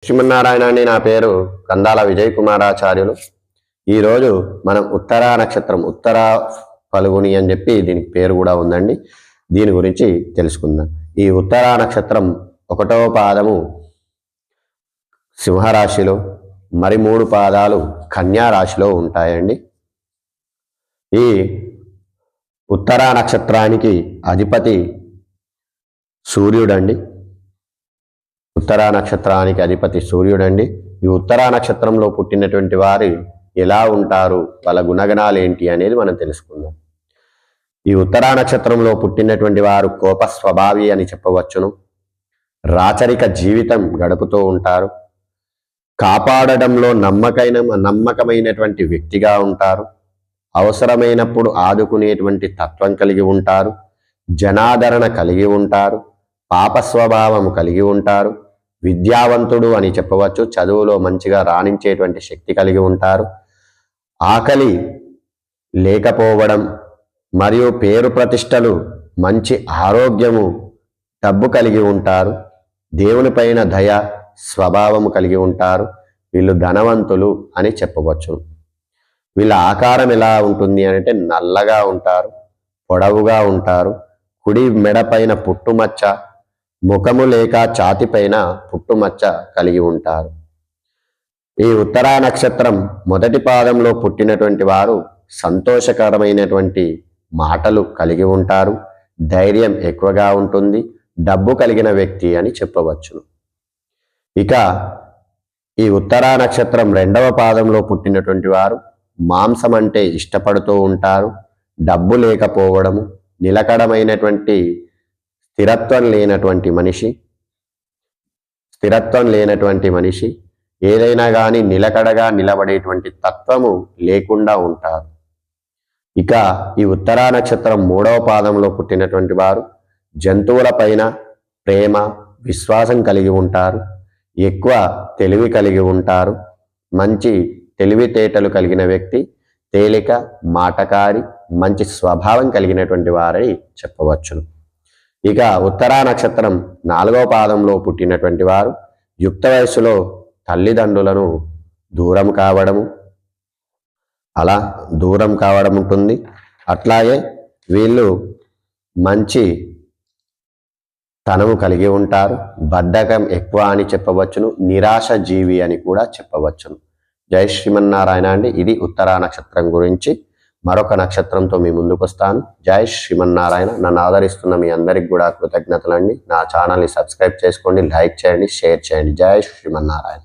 శ్రీమన్నారాయణ అండి. నా పేరు కందాల విజయ్ కుమారాచార్యులు. ఈరోజు మనం ఉత్తరా నక్షత్రం, ఉత్తర ఫల్గుని అని చెప్పి దీనికి పేరు కూడా ఉందండి. దీని గురించి తెలుసుకుందాం. ఈ ఉత్తరా నక్షత్రం 1వ పాదము సింహరాశిలో, మరి 3 పాదాలు కన్యా రాశిలో ఉంటాయండి. ఈ ఉత్తరా నక్షత్రానికి అధిపతి సూర్యుడండి. ఉత్తరా నక్షత్రానికి అధిపతి సూర్యుడండి. ఈ ఉత్తరా నక్షత్రంలో పుట్టినటువంటి వారు ఎలా ఉంటారు, వాళ్ళ గుణగణాలు ఏంటి అనేది మనం తెలుసుకుందాం. ఈ ఉత్తరా నక్షత్రంలో పుట్టినటువంటి వారు కోప స్వభావి అని చెప్పవచ్చును. రాచరిక జీవితం గడుపుతూ ఉంటారు. కాపాడడంలో నమ్మకమైనటువంటి వ్యక్తిగా ఉంటారు. అవసరమైనప్పుడు ఆదుకునేటువంటి తత్వం కలిగి ఉంటారు. జనాదరణ కలిగి ఉంటారు. పాప స్వభావం కలిగి ఉంటారు. విద్యావంతుడు అని చెప్పవచ్చు. చదువులో మంచిగా రాణించేటువంటి శక్తి కలిగి ఉంటారు. ఆకలి లేకపోవడం మరియు పేరు ప్రతిష్టలు, మంచి ఆరోగ్యము, డబ్బు కలిగి ఉంటారు. దేవుని పైన దయ స్వభావము కలిగి ఉంటారు. వీళ్ళు ధనవంతులు అని చెప్పవచ్చు. వీళ్ళ ఆకారం ఎలా ఉంటుంది అంటే నల్లగా ఉంటారు, పొడవుగా ఉంటారు. కుడి మెడ పైన పుట్టుమచ్చ, ముఖము లేక ఛాతి పైన పుట్టుమచ్చ కలిగి ఉంటారు. ఈ ఉత్తరా నక్షత్రం 1వ పాదంలో పుట్టినటువంటి వారు సంతోషకరమైనటువంటి మాటలు కలిగి ఉంటారు. ధైర్యం ఎక్కువగా ఉంటుంది. డబ్బు కలిగిన వ్యక్తి అని చెప్పవచ్చును. ఇక ఈ ఉత్తరా నక్షత్రం 2వ పాదంలో పుట్టినటువంటి వారు మాంసం అంటే ఇష్టపడుతూ ఉంటారు. డబ్బు లేకపోవడము, నిలకడమైనటువంటి స్థిరత్వం లేనటువంటి మనిషి, ఏదైనా కానీ నిలకడగా నిలబడేటువంటి తత్వము లేకుండా ఉంటారు. ఇక ఈ ఉత్తరా నక్షత్రం 3వ పాదంలో పుట్టినటువంటి వారు జంతువుల పైన ప్రేమ, విశ్వాసం కలిగి ఉంటారు. ఎక్కువ తెలివి కలిగి ఉంటారు. మంచి తెలివితేటలు కలిగిన వ్యక్తి, తేలిక, మాటకారి, మంచి స్వభావం కలిగినటువంటి వారని చెప్పవచ్చును. ఇక ఉత్తరా నక్షత్రం 4వ పాదంలో పుట్టినటువంటి వారు యుక్త వయసులో తల్లిదండ్రులను దూరం కావడం ఉంటుంది. అట్లాగే వీళ్ళు మంచి తనము కలిగి ఉంటారు. బద్ధకం ఎక్కువ అని చెప్పవచ్చును. నిరాశ జీవి అని కూడా చెప్పవచ్చును. జై శ్రీమన్నారాయణ అండి. ఇది ఉత్తరా నక్షత్రం గురించి. మరొక నక్షత్రంతో మీ ముందుకు వస్తాను. జై శ్రీమన్నారాయణ. నన్ను ఆదరిస్తున్న మీ అందరికి కూడా కృతజ్ఞతలండి. నా ఛానల్ని సబ్స్క్రైబ్ చేసుకోండి, లైక్ చేయండి, షేర్ చేయండి. జై శ్రీమన్నారాయణ.